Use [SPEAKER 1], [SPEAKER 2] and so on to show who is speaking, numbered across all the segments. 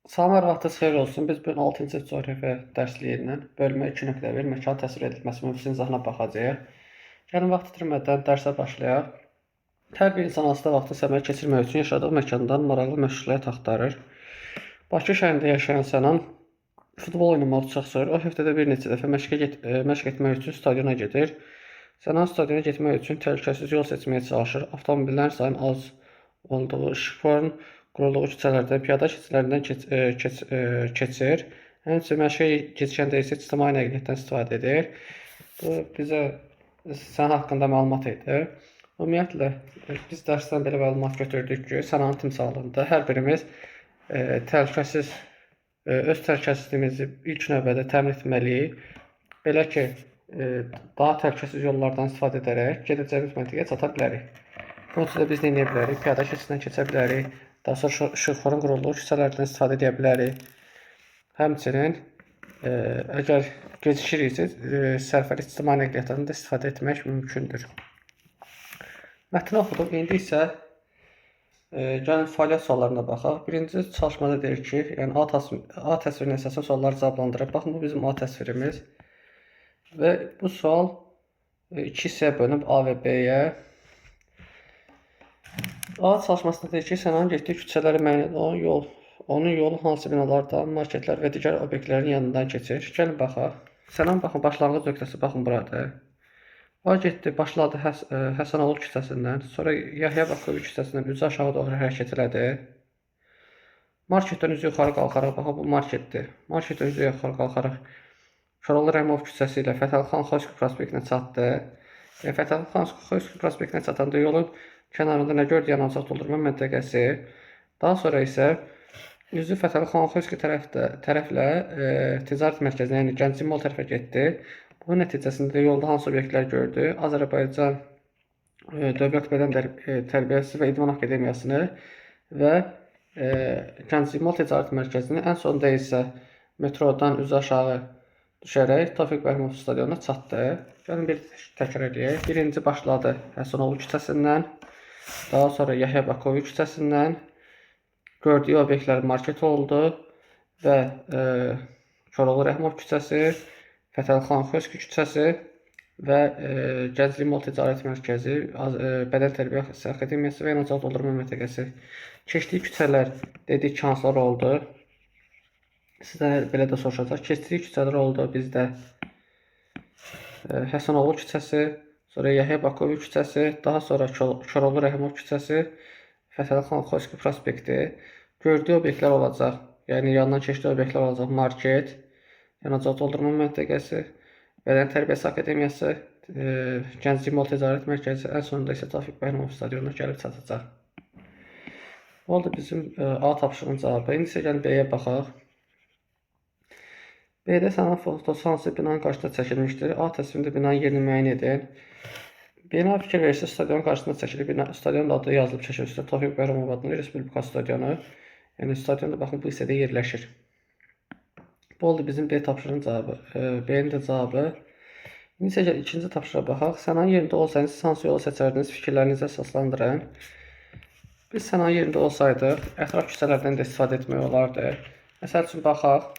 [SPEAKER 1] Salamlar, vaxtınız xeyir olsun. Biz bugün 6-cı coğrafya dərsliyindən bölmə 2.1 məkan təsvir edilməsi mövzusuna izahına baxacağıq. Gəlin vaxt itirmədən dərsə başlayaq. Hər bir insan asudə vaxtı səmərə keçirmək üçün yaşadığı məkandan maraqlı məşğuliyyət axtarır. Bakı şəhərində yaşayan Sənan futbol oynamaq çox sevir. O həftədə bir neçə dəfə məşq etmək üçün stadiona gedir. Sənan stadiona getmək üçün təhlükəsiz yol seçməyə çalışır. Avtomobillərin sayının az olduğu, işıqların qurulduğu küçələrdən, piyada keçidlərindən keçir. Həmçinin məşqə keçəndə isə ictimai nəqliyyatdan istifadə edir. Bu bizə Sənan haqqında məlumat idi. Ümumiyyətlə, biz dərsdən belə məlumat götürdük ki, Sənanın timsalında hər birimiz öz təhlükəsizliyimizi ilk növbədə təmin etməliyik. Belə ki, daha təhlükəsiz yollardan istifadə edərək gedəcəyimiz məntəqəyə çata bilərik. Bunun üçün də biz nə edə bilərik? Piyada keçidindən keçə bilərik. Daha sonra işıqların qurulduğu küçələrdən istifadə edə bilərik. Həmçinin əgər gecikiriksə, sərfəli ictimai nəqliyyatdan da istifadə etmək mümkündür. Mətni oxuduq. İndi isə gəlin fəaliyyət suallarına baxaq. Birinci çalışmada deyir ki, yəni A təsvirinə əsasən sualları cavablandırır. Baxın, bu bizim A təsvirimiz. Və bu sual iki hissəyə bölünüb A və B-yə. A çalışmasında deyir ki, Sənanın getdiyi küçələri müəyyən edən onun yolu hansı binalardan, marketlər və digər obyektlərin yanından keçir. Gəlin baxaq. Sənan baxın, başlanğıc nöqtəsi baxın buradır. O getdi, başladı Həsənolu küçəsindən, sonra Yahya Bakov küçəsindən üzü aşağı doğru hərəkət elədi. Marketdən üzü yuxarı qalxaraq, baxın bu marketdir. Marketdən üzü yuxarı qalxaraq Koroğlu Rəhimov küçəsi ilə Fətəli Xoyski prospektinə çatdı. Fətəli Xoyski prospektinə çatanda yolun kənarında nə gördü? Yanacaq doldurma məntəqəsi. Daha sonra isə üzü Fətəli Xoyski tərəflə ticarət mərkəzinə, yəni Gənclik Mall tərəfə getdi. Bunun nəticəsində yolda hansı obyektlər gördü? Azərbaycan Dövlət Bədən Tərbiyəsi və İdman Akademiyasını və Gənclik Mall ticarət mərkəzini, ən sonunda isə metrodan üzü aşağı düşərək Tofiq Bəhimov stadionuna çatdı. Gəlin bir təkrar edək. Birinci başladı Həsənolu küçəsindən, daha sonra Yahya Bakov küçəsindən, gördüyü obyektlər market oldu və Koroğlu Rəhimov küçəsi, Fətəli Xoyski küçəsi və Gənclik Mall ticarət mərkəzi, Bədən Tərbiyəsi Akademiyası və Yanacaq doldurma məntəqəsi. Keçdiyi küçələr dedik ki, hansılar oldu? Sizdən belə də soruşacaq. Keçdiyi küçələr oldu bizdə Həsənoğlu küçəsi, sonra Yahya Bakov küçəsi, daha sonra Koroğlu Rəhimov küçəsi, Fətəli Xoyski prospekti. Gördüyü obyektlər olacaq, yəni yandan keçdiyi obyektlər olacaq market, Yanacaq doldurma məntəqəsi, Bədən Tərbiyəsi Akademiyası, Gənclik Mall ticarət mərkəzi, ən sonunda isə Tofiq Bəhimov stadionuna gəlib çatacaq. Bu oldu bizim A tapşırığının cavabı. İndi isə gəlin B-yə baxaq. B-də Sənan fotosu hansı binanın qarşısında çəkilmişdir? A təsvirində binanın yerini müəyyən edin. Bina fikir verirsə stadionun qarşısında çəkilir. Stadionun adı yazılıb çəkilir üstə. Tofiq Bəhimov adlı Respublika stadionu. Yəni stadionda baxın bu hissədə yerləşir. Bu oldu bizim B tapşırığının cavabı. B-nin də cavabı. İndi isə ikinci tapşırığa baxaq. Sənanın yerində olsaydınız hansı yolu seçərdiniz? Fikirlərinizi əsaslandırın. Biz Sənanın yerində olsaydıq, ətraf küçələrdən də istifadə etmək olardı. Məsəl üçün baxaq.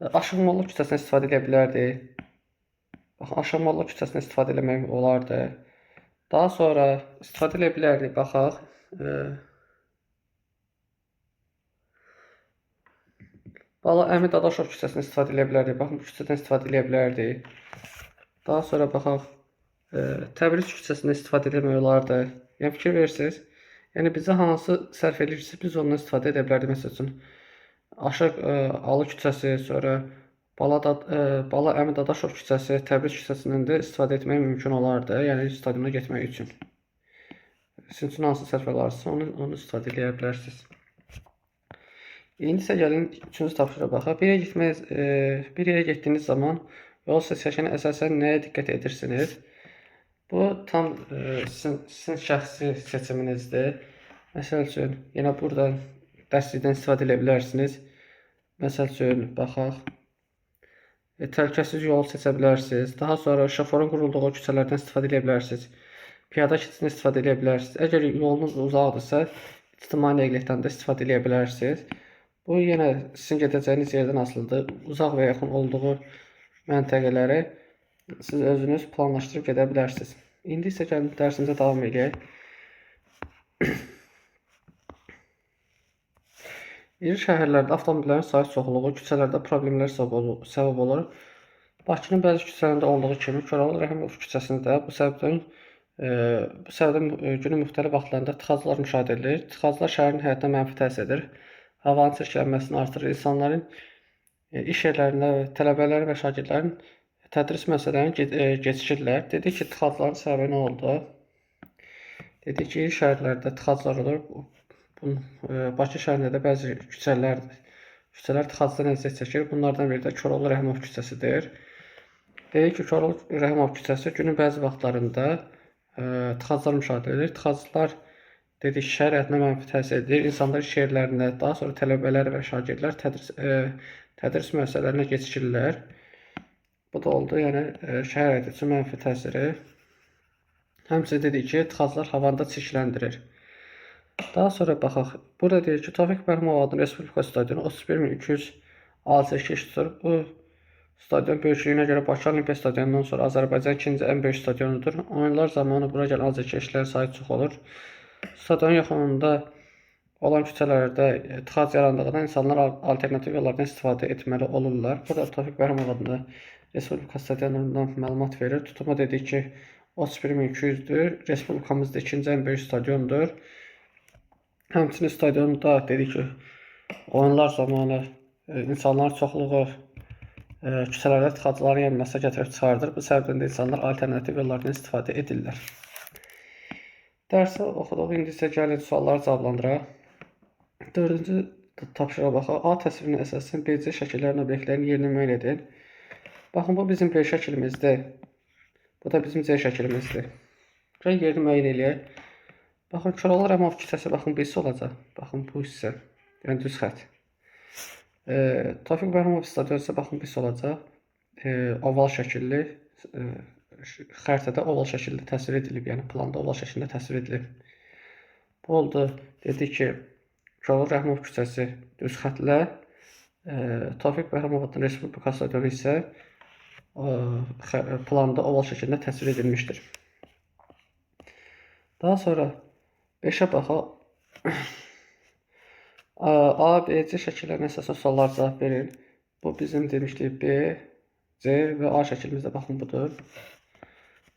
[SPEAKER 1] Aşıqmollu küçəsindən istifadə edə bilərdik. Baxın, Aşıqmollu küçəsindən istifadə etmək olardı. Daha sonra istifadə edə bilərdik. Baxaq. Bala Əmi Dadaşov küçəsindən istifadə edə bilərdik. Baxın, bu küçədən istifadə edə bilərdik. Daha sonra baxaq, Təbriz küçəsindən istifadə etmək olardı. Yəni fikir verirsiniz. Yəni bizə hansı sərf edirsə, biz ondan istifadə edə bilərdik. Məsəl üçün, Aşıq Alı küçəsi, sonra Bala Əmi Dadaşov küçəsi, Təbriz küçəsindən də istifadə etmək mümkün olardı. Yəni stadiona getmək üçün. Sizin üçün hansı sərf elərsə, onu istifadə edə bilərsiniz. İndi isə gəlin üçüncü tapşırığa baxaq. Bir yerə getdiyiniz zaman yol seçərkən əsasən nəyə diqqət edirsiniz? Bu tam sizin şəxsi seçiminizdir. Məsəl üçün, yenə buradan dərslikdən istifadə edə bilərsiniz. Məsəl üçün, baxaq. Təhlükəsiz yol seçə bilərsiniz. Daha sonra şoforun qurulduğu küçələrdən istifadə edə bilərsiniz. Piyada keçidini istifadə edə bilərsiniz. Əgər yolunuz uzaqdırsa, ictimai nəqliyyatdan da istifadə edə bilərsiniz. Bu yenə sizin gedəcəyiniz yerdən asılıdır. Uzaq və yaxın olduğu məntəqələri siz özünüz planlaşdırıb gedə bilərsiniz. İndi isə gəlin dərsimizə davam edək. İri şəhərlərdə avtomobillərin sayı çoxluğu küçələrdə problemlər səbəb olur. Bakının bəzi küçələrində olduğu kimi Koroğlu Rəhimov küçəsində bu səbəbdən günün müxtəlif vaxtlarında tıxaclar müşahidə edilir. Tıxaclar şəhərin həyatına mənfi təsir edir. Havanın çirklənməsini artırır. İnsanların iş yerlərində tələbələrin və şagirdlərin tədris müəssisələrini keçişirlər. Dedik ki, tıxacların səbəbi nə oldu? Dedik ki, iri şəhərlərdə tıxaclar olur. Bakı şəhərində də bəzi küçələr tıxacdan əziyyət çəkir. Bunlardan biri də Koroğlu Rəhimov küçəsidir. Dedik ki, Koroğlu Rəhimov küçəsi günün bəzi vaxtlarında tıxaclar müşahidə edilir. Tıxaclar dedik şəhər həyatına mənfi təsir edir. İnsanlar iş yerlərində, daha sonra tələbələr və şagirdlər tədris müəssisələrinə keçirlər. Bu da oldu, yəni şəhər həyatı üçün mənfi təsiri. Həmçinin dedik ki, tıxaclar havanı da çirkləndirir. Daha sonra baxaq. Burada deyir ki, Tofiq Bərhimov adlı Respublika stadionu 31.262 tutur. Bu stadion böyüklüyünə görə Bakı Olimpiya stadionundan sonra Azərbaycan ikinci ən böyük stadionudur. Oyunlar zamanı bura gələn azərkeşlərin sayı çox olur. Stadion yaxınında olan küçələrdə tıxac yarandığından insanlar alternativ yollardan istifadə etməli olurlar. Burada Tofiq Bərhimov adlı Respublika stadionundan məlumat verir. Tutuma dedik ki, 31.200-dür. Respublikamızda ikinci ən böyük stadiondur. Həmçinin stadionda dedik ki, oyunlar zamanı insanların çoxluğu küçələrdə tıxacların yenilməsinə gətirib çıxardır. Bu səbəbdən də insanlar alternativ yollardan istifadə edirlər. Dərsi oxuduq. İndi isə gəlin sualları cavablandıraq. 4-cü tapşırığa baxaq. A təsvirinə əsasən BC şəkillərin obyektlərin yerini müəyyən edin. Baxın, bu bizim B şəklimizdir. Bu da bizim C şəklimizdir. Gəlin yerini müəyyən eləyək. Baxın, Koroğlu Rəhimov küçəsi, baxın, bu hissə olacaq. Baxın, bu hissə, yəni düz xətt. Tofiq Bərhimov stadionu isə, baxın, bu hissə olacaq. Oval şəkilli, xəritədə oval şəkildə təsvir edilib, yəni planda oval şəkildə təsvir edilib. Bu oldu, dedik ki, Koroğlu Rəhimov küçəsi düz xətlə, Tofiq Bərhimov adlı Respublika stadionu isə planda oval şəkildə təsvir edilmişdir. Daha sonra 5-ə baxaq. A, B, C şəkillərinə əsasən suallar cavab verir. Bu bizim demişdik B, C və A şəklimizdə baxın budur.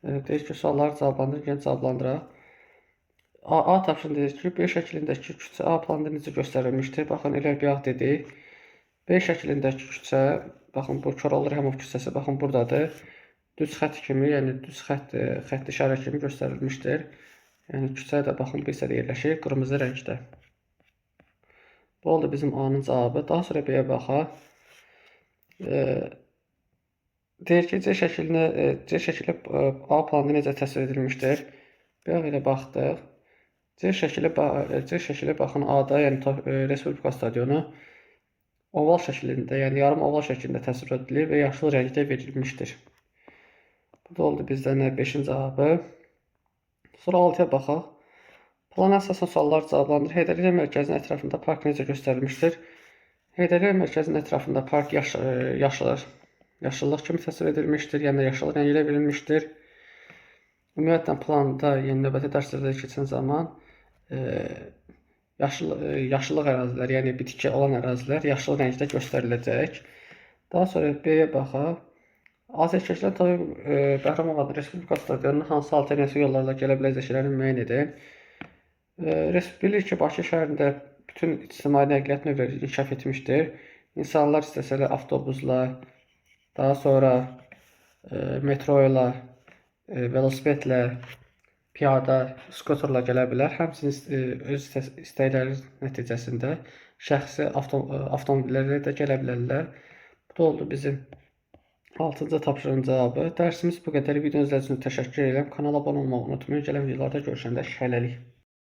[SPEAKER 1] Deyir ki, sualları cavablandırın, gəlin cavablandıraq. A tapşırığında deyir ki, B şəklindəki küçə A planda necə göstərilmişdir? Baxın, elə bir dedik. B şəklindəki küçə, baxın, bu Koroğlu Rəhimov küçəsi, baxın, buradadır. Düz xətt kimi, yəni düz xətt işarə kimi göstərilmişdir. Yəni küçə də baxın, bu hissədə yerləşir, qırmızı rəngdə. Bu oldu bizim A-nın cavabı. Daha sonra B-yə baxaq. Deyir ki, C şəkili A planında necə təsvir edilmişdir? Bir elə baxdıq. C şəkili baxın A-da, yəni Respublika stadionu oval şəklində, yəni yarım oval şəklində təsvir edilir və yaşıl rəngdə verilmişdir. Bu da oldu bizdən 5-in cavabı. Sonra 6-ya baxaq. Plana əsasən suallar cavablandır. Heydərliyə mərkəzinin ətrafında park necə göstərilmişdir? Heydərliyə mərkəzinin ətrafında park yaşıllıq kimi təsvir edilmişdir, yəni yaşıl rəng ilə verilmişdir. Ümumiyyətlə planda, yəni növbəti dərslərdə keçən zaman yaşıllıq ərazilər, yəni bitki olan ərazilər yaşıl rəngdə göstəriləcək. Daha sonra B-yə baxaq. Azərkeşlər Tofiq Bərhimov adlı Respublika stadionunun hansı alternativ yollarla gələ biləcəklərini müəyyən edin. Bilir ki, Bakı şəhərində bütün ictimai nəqliyyat növləri inkişaf etmişdir. İnsanlar istəsələr avtobusla, daha sonra metro ilə, velosipedlə, piyada, skuterla gələ bilər. Həmçinin öz istəkləri nəticəsində şəxsi avtomobillərlə də gələ bilərlər. Bu da oldu bizim 6-cı tapşırığın cavabı. Dərsimiz bu qədər. Videonu izlədiyiniz üçün təşəkkür edirəm. Kanala abunə olmağı unutmayın. Gələn videolarda görüşəndə hələlik.